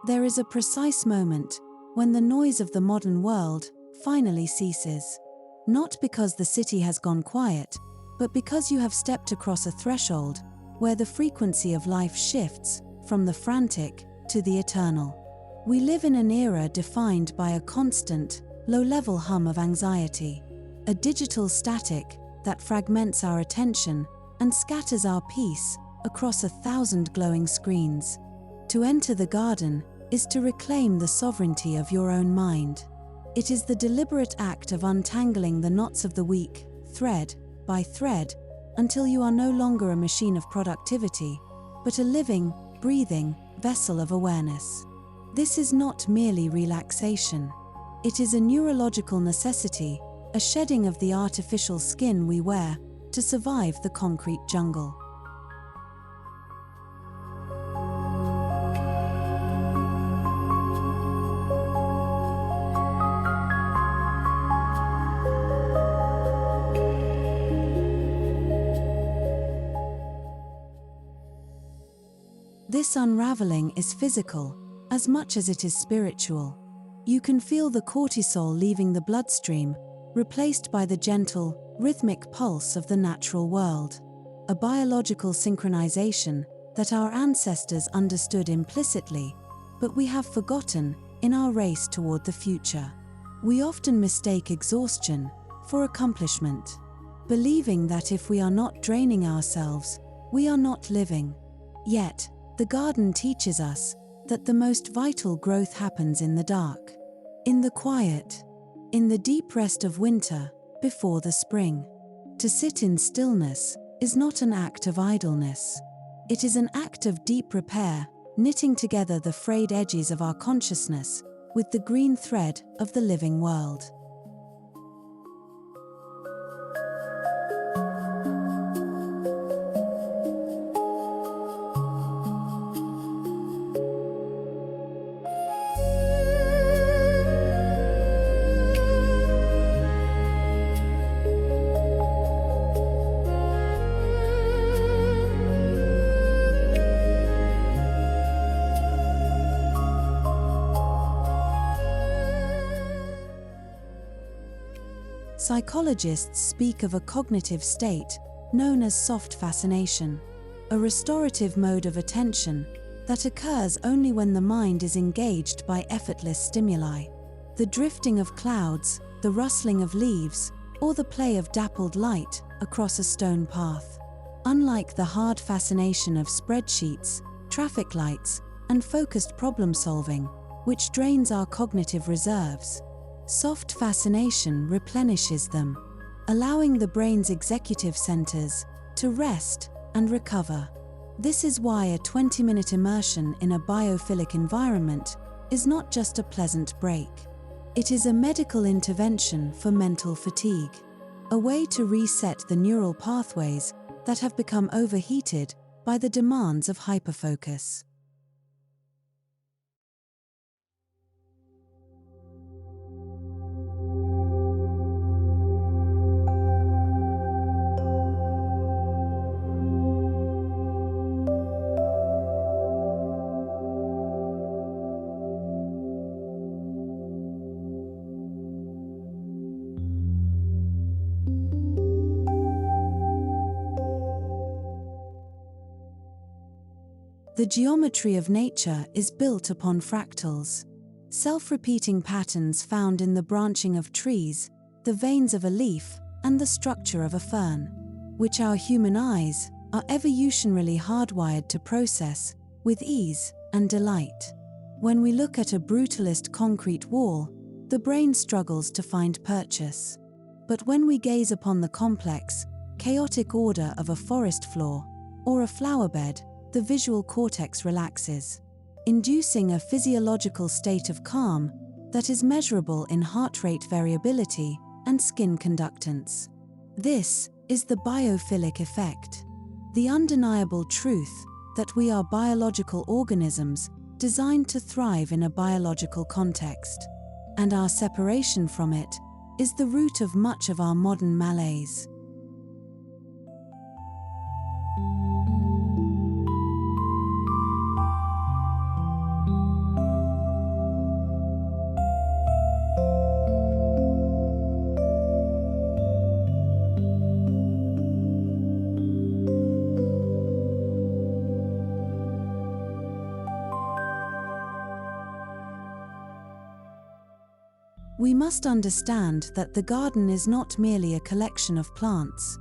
There is a precise moment when the noise of the modern world finally ceases. Not because the city has gone quiet, but because you have stepped across a threshold where the frequency of life shifts from the frantic to the eternal. We live in an era defined by a constant, low-level hum of anxiety, a digital static that fragments our attention and scatters our peace across 1,000 glowing screens. To enter the garden is to reclaim the sovereignty of your own mind. It is the deliberate act of untangling the knots of the week, thread by thread, until you are no longer a machine of productivity, but a living, breathing vessel of awareness. This is not merely relaxation. It is a neurological necessity, a shedding of the artificial skin we wear to survive the concrete jungle. This unraveling is physical, as much as it is spiritual. You can feel the cortisol leaving the bloodstream, replaced by the gentle, rhythmic pulse of the natural world. A biological synchronization that our ancestors understood implicitly, but we have forgotten in our race toward the future. We often mistake exhaustion for accomplishment, believing that if we are not draining ourselves, we are not living. Yet, the garden teaches us that the most vital growth happens in the dark, in the quiet, in the deep rest of winter before the spring. To sit in stillness is not an act of idleness. It is an act of deep repair, knitting together the frayed edges of our consciousness with the green thread of the living world. Psychologists speak of a cognitive state known as soft fascination, a restorative mode of attention that occurs only when the mind is engaged by effortless stimuli. The drifting of clouds, the rustling of leaves, or the play of dappled light across a stone path. Unlike the hard fascination of spreadsheets, traffic lights, and focused problem-solving, which drains our cognitive reserves, soft fascination replenishes them, allowing the brain's executive centers to rest and recover. This is why a 20-minute immersion in a biophilic environment is not just a pleasant break. It is a medical intervention for mental fatigue, a way to reset the neural pathways that have become overheated by the demands of hyperfocus. The geometry of nature is built upon fractals, self-repeating patterns found in the branching of trees, the veins of a leaf, and the structure of a fern, which our human eyes are evolutionarily hardwired to process with ease and delight. When we look at a brutalist concrete wall, the brain struggles to find purchase. But when we gaze upon the complex, chaotic order of a forest floor or a flower bed, the visual cortex relaxes, inducing a physiological state of calm that is measurable in heart rate variability and skin conductance. This is the biophilic effect, the undeniable truth that we are biological organisms designed to thrive in a biological context, and our separation from it is the root of much of our modern malaise. We must understand that the garden is not merely a collection of plants,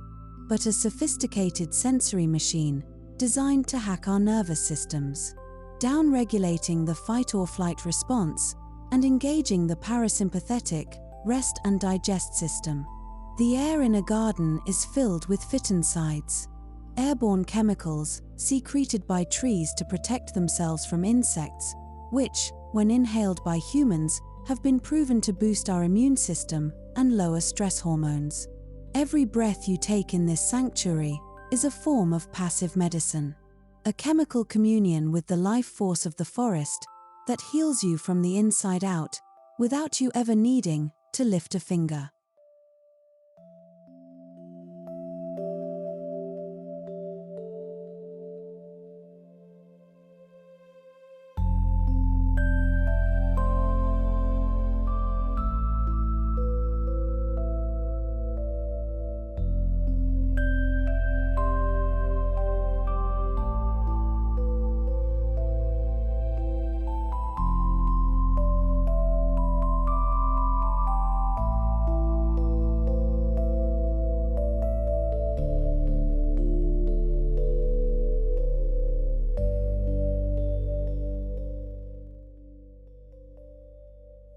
but a sophisticated sensory machine designed to hack our nervous systems, down-regulating the fight-or-flight response and engaging the parasympathetic, rest and digest system. The air in a garden is filled with phytoncides, airborne chemicals secreted by trees to protect themselves from insects, which, when inhaled by humans, have been proven to boost our immune system and lower stress hormones. Every breath you take in this sanctuary is a form of passive medicine, a chemical communion with the life force of the forest that heals you from the inside out without you ever needing to lift a finger.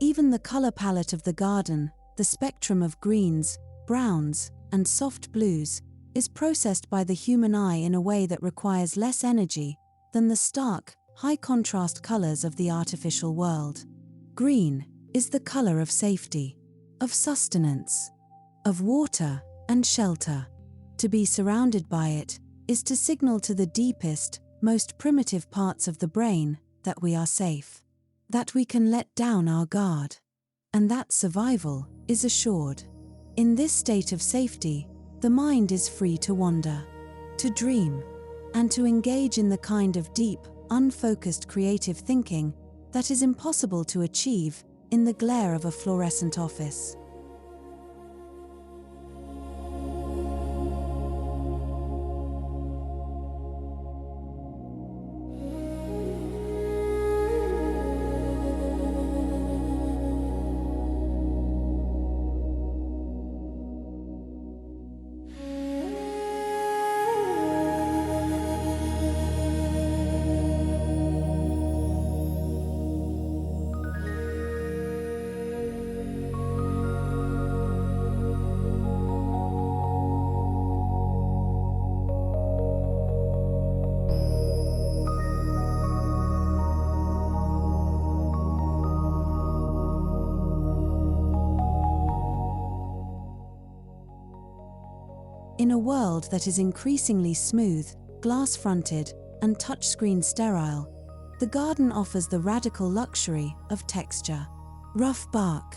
Even the color palette of the garden, the spectrum of greens, browns, and soft blues, is processed by the human eye in a way that requires less energy than the stark, high-contrast colors of the artificial world. Green is the color of safety, of sustenance, of water and shelter. To be surrounded by it is to signal to the deepest, most primitive parts of the brain that we are safe, that we can let down our guard, and that survival is assured. In this state of safety, the mind is free to wander, to dream, and to engage in the kind of deep, unfocused creative thinking that is impossible to achieve in the glare of a fluorescent office. In a world that is increasingly smooth, glass-fronted, and touchscreen sterile, the garden offers the radical luxury of texture. Rough bark,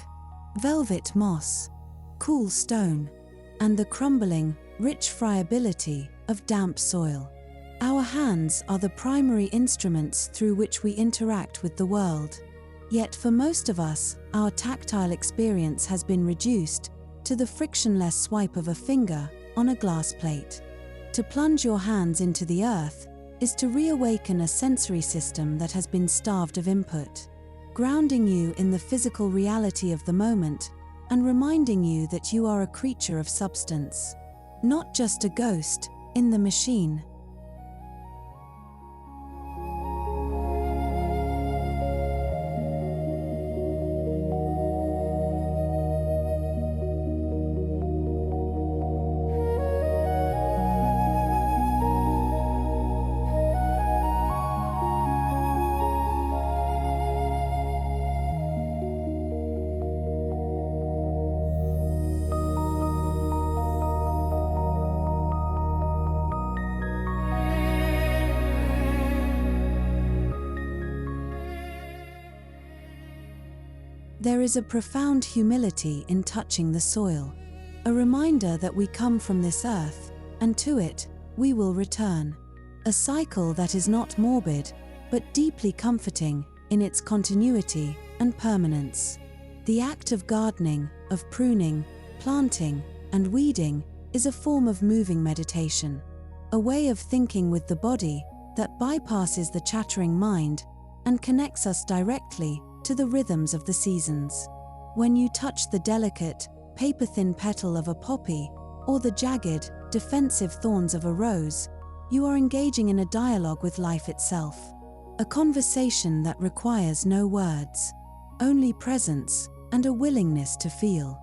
velvet moss, cool stone, and the crumbling, rich friability of damp soil. Our hands are the primary instruments through which we interact with the world. Yet for most of us, our tactile experience has been reduced to the frictionless swipe of a finger on a glass plate. To plunge your hands into the earth is to reawaken a sensory system that has been starved of input, grounding you in the physical reality of the moment and reminding you that you are a creature of substance, not just a ghost in the machine. There is a profound humility in touching the soil, a reminder that we come from this earth, and to it we will return. A cycle that is not morbid, but deeply comforting in its continuity and permanence. The act of gardening, of pruning, planting, and weeding is a form of moving meditation, a way of thinking with the body that bypasses the chattering mind and connects us directly to the rhythms of the seasons. When you touch the delicate, paper-thin petal of a poppy, or the jagged, defensive thorns of a rose, you are engaging in a dialogue with life itself. A conversation that requires no words, only presence and a willingness to feel.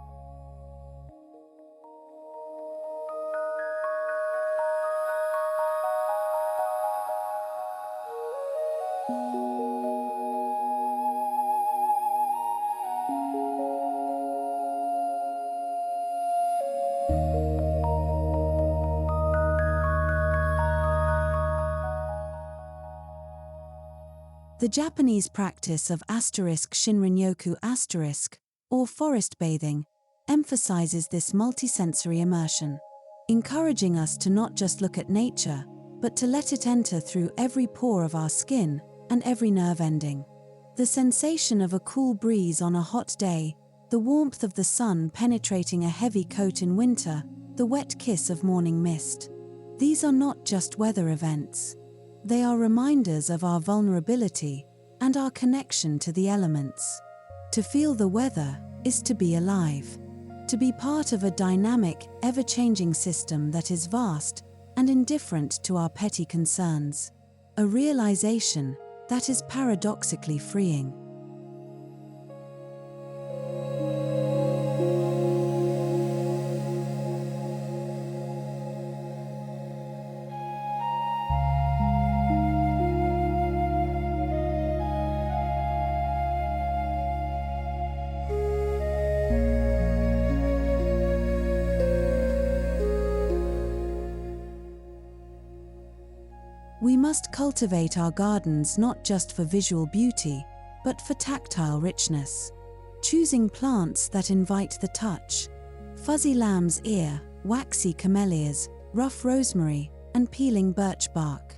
The Japanese practice of Shinrin-yoku or forest bathing emphasizes this multisensory immersion, encouraging us to not just look at nature, but to let it enter through every pore of our skin and every nerve ending. The sensation of a cool breeze on a hot day, the warmth of the sun penetrating a heavy coat in winter, the wet kiss of morning mist. These are not just weather events. They are reminders of our vulnerability and our connection to the elements. To feel the weather is to be alive, to be part of a dynamic, ever-changing system that is vast and indifferent to our petty concerns. A realization that is paradoxically freeing. We must cultivate our gardens not just for visual beauty, but for tactile richness. Choosing plants that invite the touch. Fuzzy lamb's ear, waxy camellias, rough rosemary, and peeling birch bark.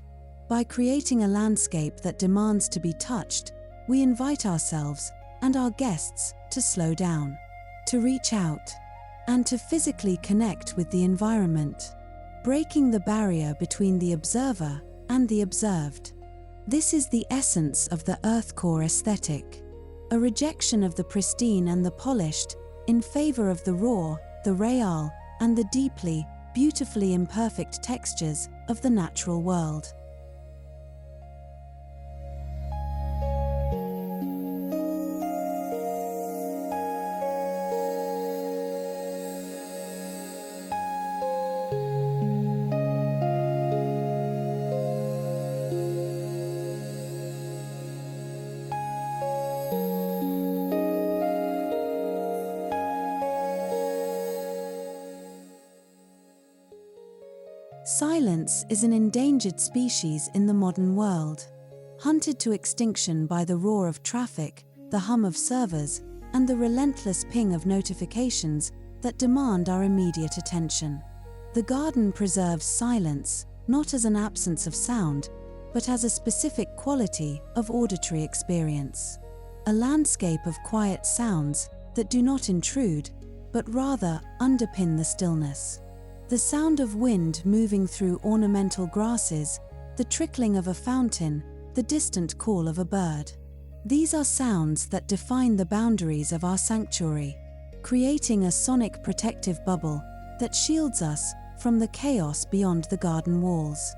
By creating a landscape that demands to be touched, we invite ourselves and our guests to slow down, to reach out, and to physically connect with the environment, breaking the barrier between the observer and the observed. This is the essence of the earthcore aesthetic, a rejection of the pristine and the polished, in favor of the raw, the real, and the deeply, beautifully imperfect textures of the natural world. Silence is an endangered species in the modern world, hunted to extinction by the roar of traffic, the hum of servers, and the relentless ping of notifications that demand our immediate attention. The garden preserves silence, not as an absence of sound, but as a specific quality of auditory experience. A landscape of quiet sounds that do not intrude, but rather underpin the stillness. The sound of wind moving through ornamental grasses, the trickling of a fountain, the distant call of a bird. These are sounds that define the boundaries of our sanctuary, creating a sonic protective bubble that shields us from the chaos beyond the garden walls.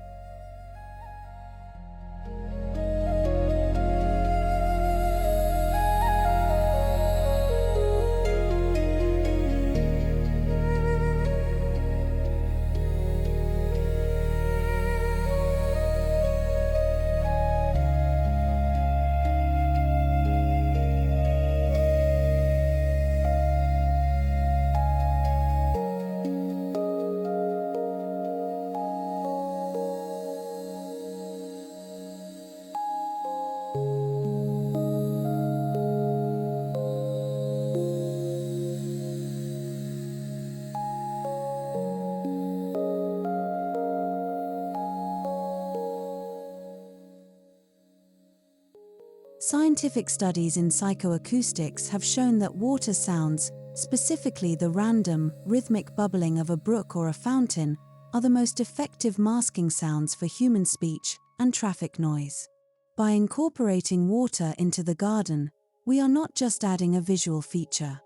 Scientific studies in psychoacoustics have shown that water sounds, specifically the random, rhythmic bubbling of a brook or a fountain, are the most effective masking sounds for human speech and traffic noise. By incorporating water into the garden, we are not just adding a visual feature.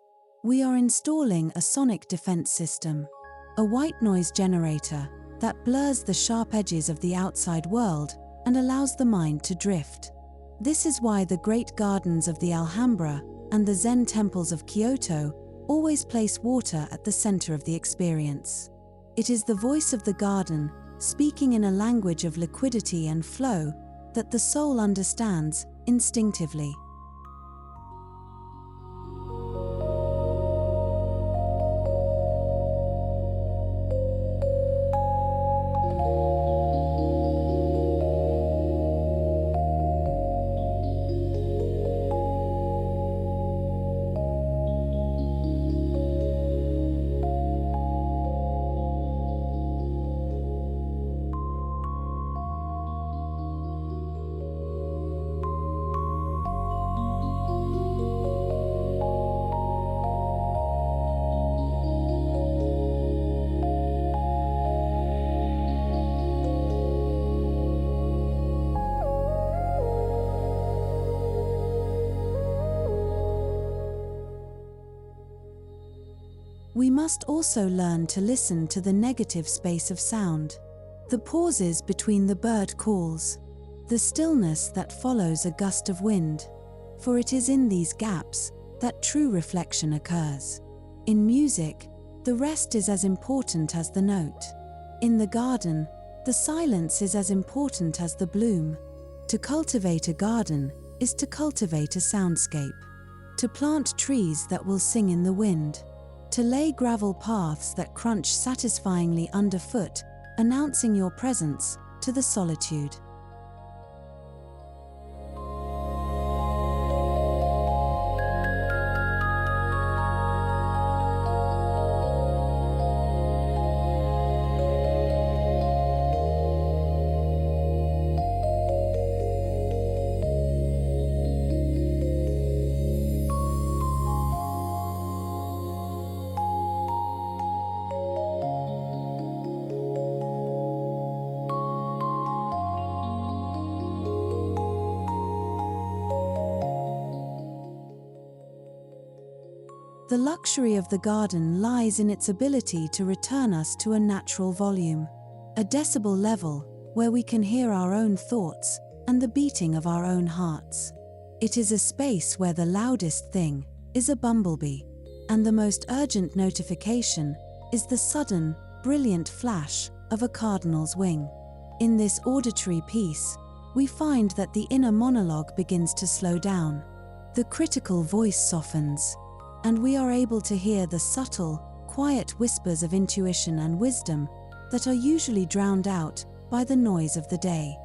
We are installing a sonic defense system, a white noise generator that blurs the sharp edges of the outside world and allows the mind to drift. This is why the great gardens of the Alhambra and the Zen temples of Kyoto always place water at the center of the experience. It is the voice of the garden, speaking in a language of liquidity and flow, that the soul understands instinctively. We must also learn to listen to the negative space of sound, the pauses between the bird calls, the stillness that follows a gust of wind, for it is in these gaps that true reflection occurs. In music, the rest is as important as the note. In the garden, the silence is as important as the bloom. To cultivate a garden is to cultivate a soundscape, to plant trees that will sing in the wind, to lay gravel paths that crunch satisfyingly underfoot, announcing your presence to the solitude. The luxury of the garden lies in its ability to return us to a natural volume, a decibel level where we can hear our own thoughts and the beating of our own hearts. It is a space where the loudest thing is a bumblebee, and the most urgent notification is the sudden, brilliant flash of a cardinal's wing. In this auditory peace, we find that the inner monologue begins to slow down, the critical voice softens, and we are able to hear the subtle, quiet whispers of intuition and wisdom that are usually drowned out by the noise of the day.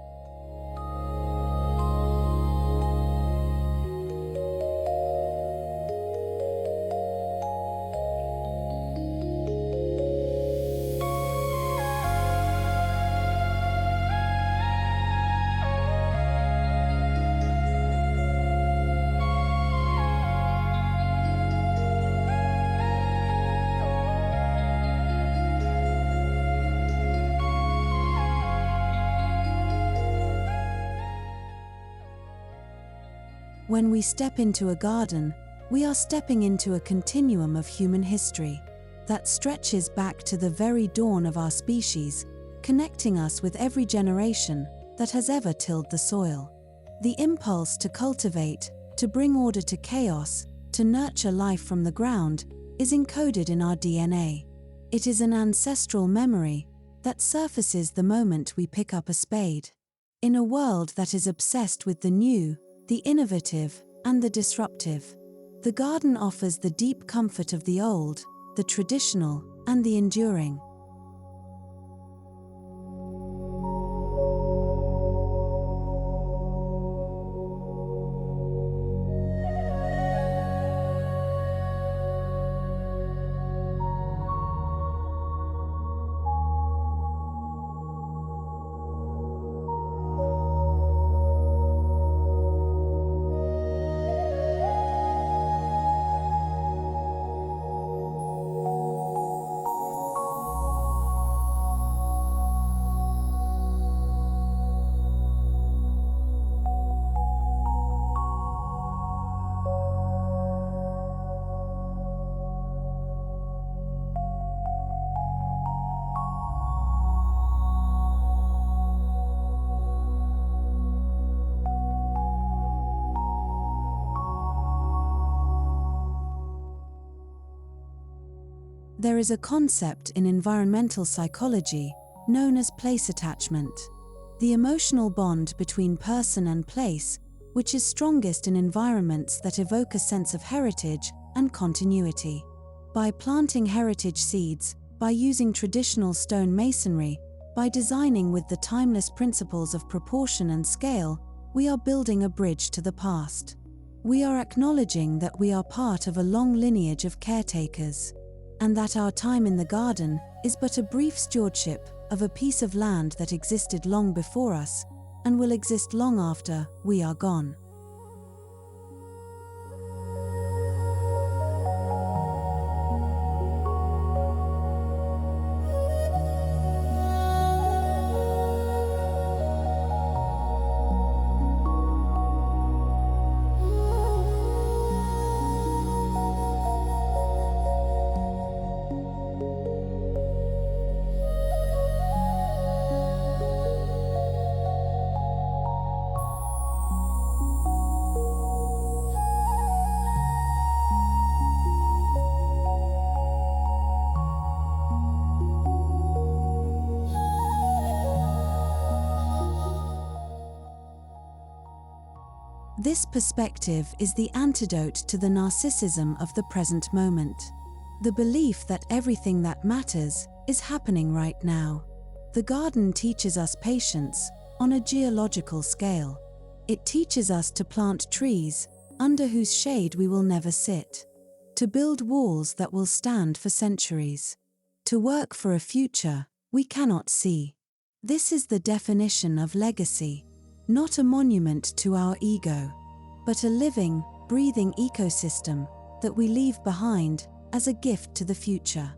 When we step into a garden, we are stepping into a continuum of human history that stretches back to the very dawn of our species, connecting us with every generation that has ever tilled the soil. The impulse to cultivate, to bring order to chaos, to nurture life from the ground, is encoded in our DNA. It is an ancestral memory that surfaces the moment we pick up a spade. In a world that is obsessed with the new, the innovative, and the disruptive, the garden offers the deep comfort of the old, the traditional, and the enduring. There is a concept in environmental psychology known as place attachment, the emotional bond between person and place, which is strongest in environments that evoke a sense of heritage and continuity. By planting heritage seeds, by using traditional stone masonry, by designing with the timeless principles of proportion and scale, we are building a bridge to the past. We are acknowledging that we are part of a long lineage of caretakers, and that our time in the garden is but a brief stewardship of a piece of land that existed long before us and will exist long after we are gone. This perspective is the antidote to the narcissism of the present moment. The belief that everything that matters is happening right now. The garden teaches us patience on a geological scale. It teaches us to plant trees under whose shade we will never sit, to build walls that will stand for centuries, to work for a future we cannot see. This is the definition of legacy. Not a monument to our ego, but a living, breathing ecosystem that we leave behind as a gift to the future.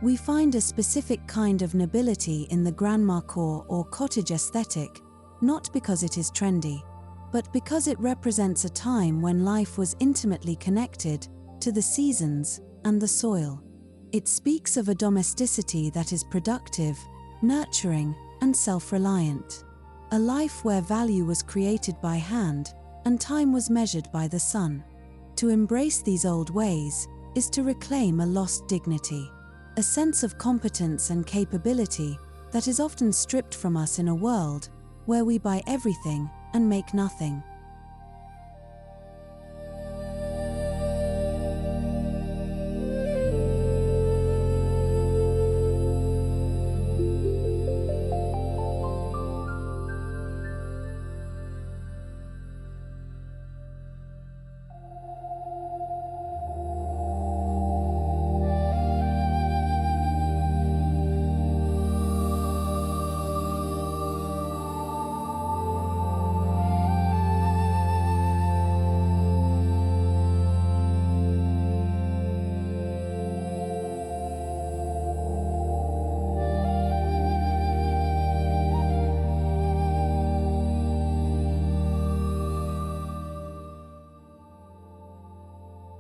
We find a specific kind of nobility in the grandma core or cottage aesthetic, not because it is trendy, but because it represents a time when life was intimately connected to the seasons and the soil. It speaks of a domesticity that is productive, nurturing, and self-reliant. A life where value was created by hand and time was measured by the sun. To embrace these old ways is to reclaim a lost dignity, a sense of competence and capability that is often stripped from us in a world where we buy everything and make nothing.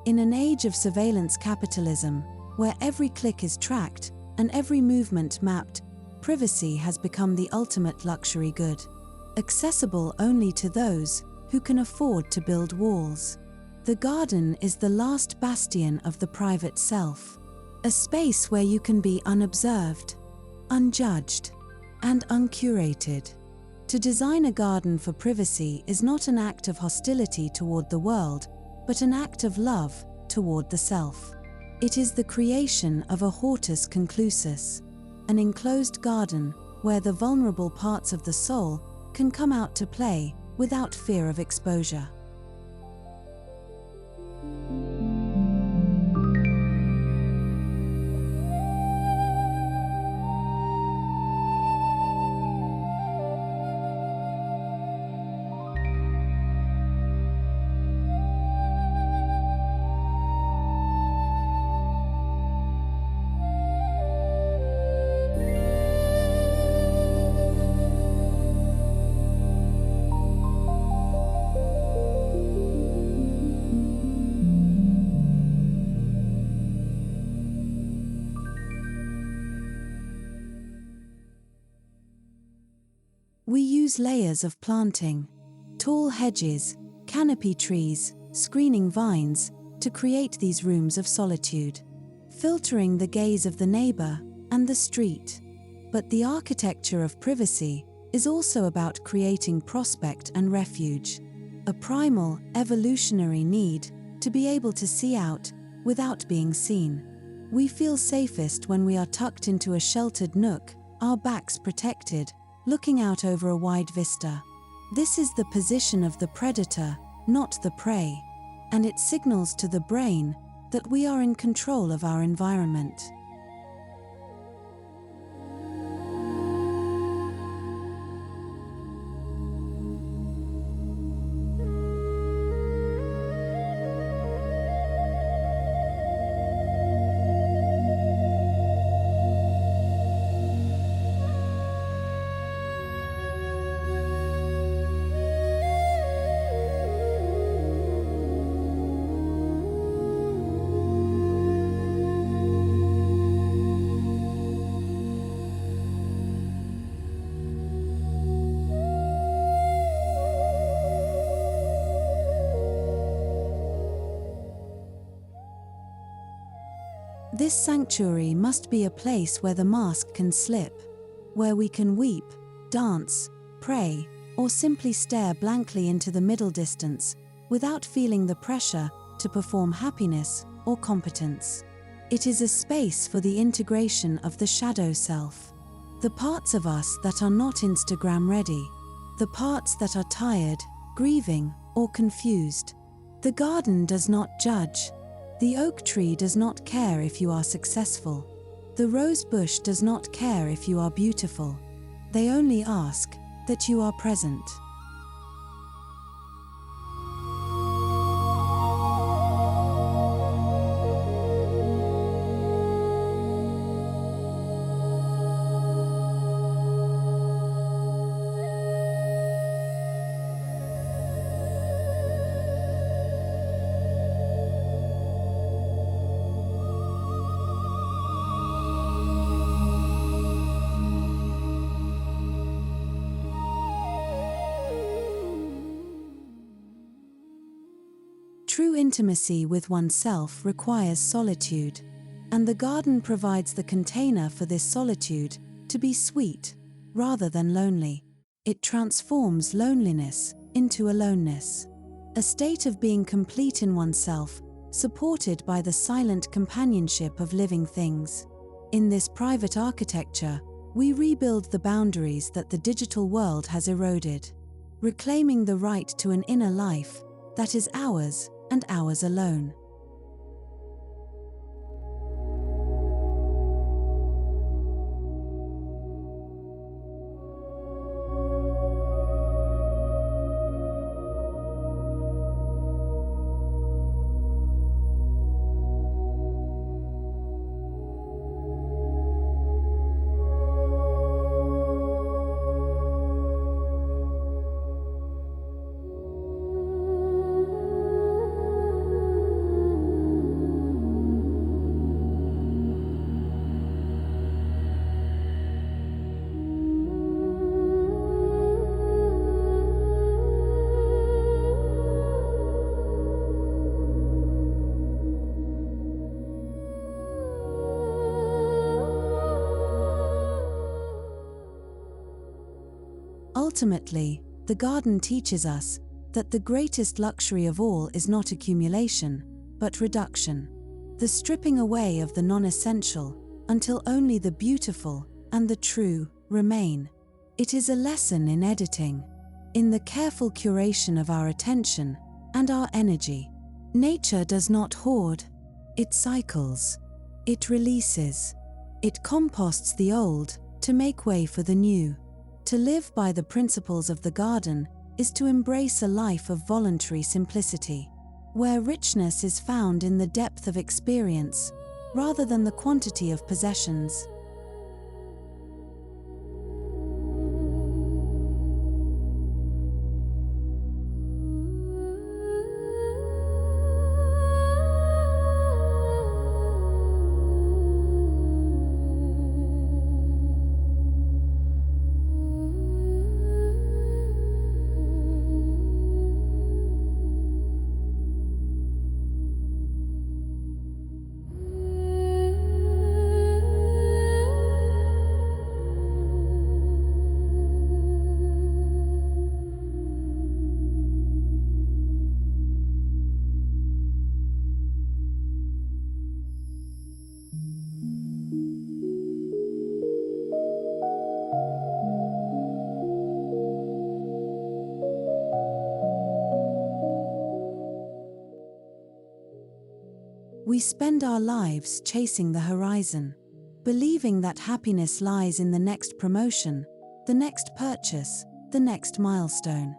In an age of surveillance capitalism, where every click is tracked and every movement mapped, privacy has become the ultimate luxury good, accessible only to those who can afford to build walls. The garden is the last bastion of the private self, a space where you can be unobserved, unjudged, and uncurated. To design a garden for privacy is not an act of hostility toward the world, but an act of love toward the self. It is the creation of a hortus conclusus, an enclosed garden where the vulnerable parts of the soul can come out to play without fear of exposure. We use layers of planting, tall hedges, canopy trees, screening vines, to create these rooms of solitude, filtering the gaze of the neighbor and the street. But the architecture of privacy is also about creating prospect and refuge, a primal, evolutionary need to be able to see out without being seen. We feel safest when we are tucked into a sheltered nook, our backs protected, looking out over a wide vista. This is the position of the predator, not the prey, and it signals to the brain that we are in control of our environment. This sanctuary must be a place where the mask can slip, where we can weep, dance, pray, or simply stare blankly into the middle distance without feeling the pressure to perform happiness or competence. It is a space for the integration of the shadow self, the parts of us that are not Instagram ready, the parts that are tired, grieving, or confused. The garden does not judge. The oak tree does not care if you are successful. The rose bush does not care if you are beautiful. They only ask that you are present. True intimacy with oneself requires solitude, and the garden provides the container for this solitude to be sweet rather than lonely. It transforms loneliness into aloneness, a state of being complete in oneself, supported by the silent companionship of living things. In this private architecture, we rebuild the boundaries that the digital world has eroded, reclaiming the right to an inner life that is ours and ours alone. Ultimately, the garden teaches us that the greatest luxury of all is not accumulation, but reduction, the stripping away of the non-essential until only the beautiful and the true remain. It is a lesson in editing, in the careful curation of our attention and our energy. Nature does not hoard, it cycles, it releases, it composts the old to make way for the new. To live by the principles of the garden is to embrace a life of voluntary simplicity, where richness is found in the depth of experience rather than the quantity of possessions. We spend our lives chasing the horizon, believing that happiness lies in the next promotion, the next purchase, the next milestone.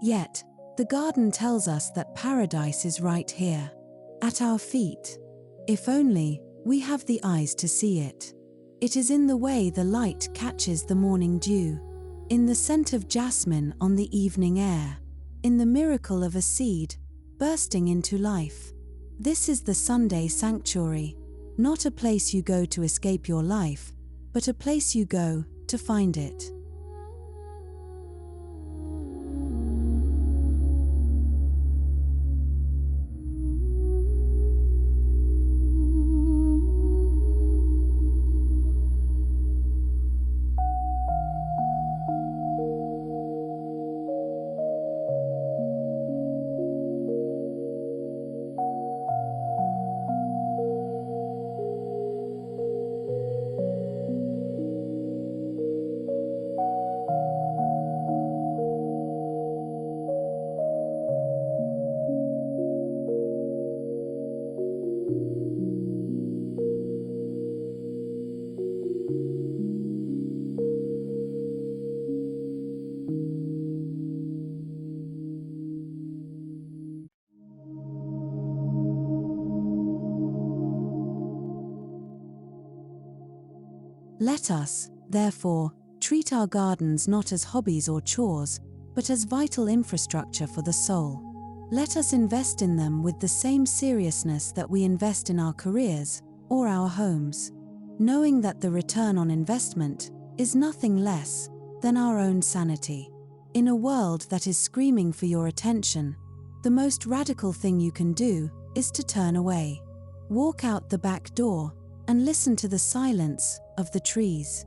Yet, the garden tells us that paradise is right here, at our feet. If only we have the eyes to see it. It is in the way the light catches the morning dew, in the scent of jasmine on the evening air, in the miracle of a seed bursting into life. This is the Sunday sanctuary, not a place you go to escape your life, but a place you go to find it. Let us, therefore, treat our gardens not as hobbies or chores, but as vital infrastructure for the soul. Let us invest in them with the same seriousness that we invest in our careers or our homes, knowing that the return on investment is nothing less than our own sanity. In a world that is screaming for your attention, the most radical thing you can do is to turn away. Walk out the back door and listen to the silence of the trees.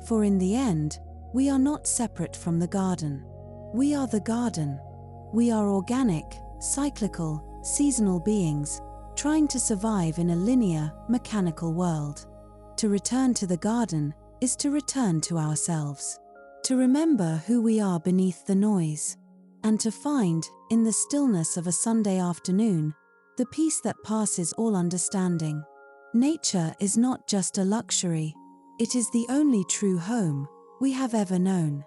For in the end, we are not separate from the garden. We are the garden. We are organic, cyclical, seasonal beings, trying to survive in a linear, mechanical world. To return to the garden is to return to ourselves, to remember who we are beneath the noise, and to find, in the stillness of a Sunday afternoon, the peace that passes all understanding. Nature is not just a luxury. It is the only true home we have ever known.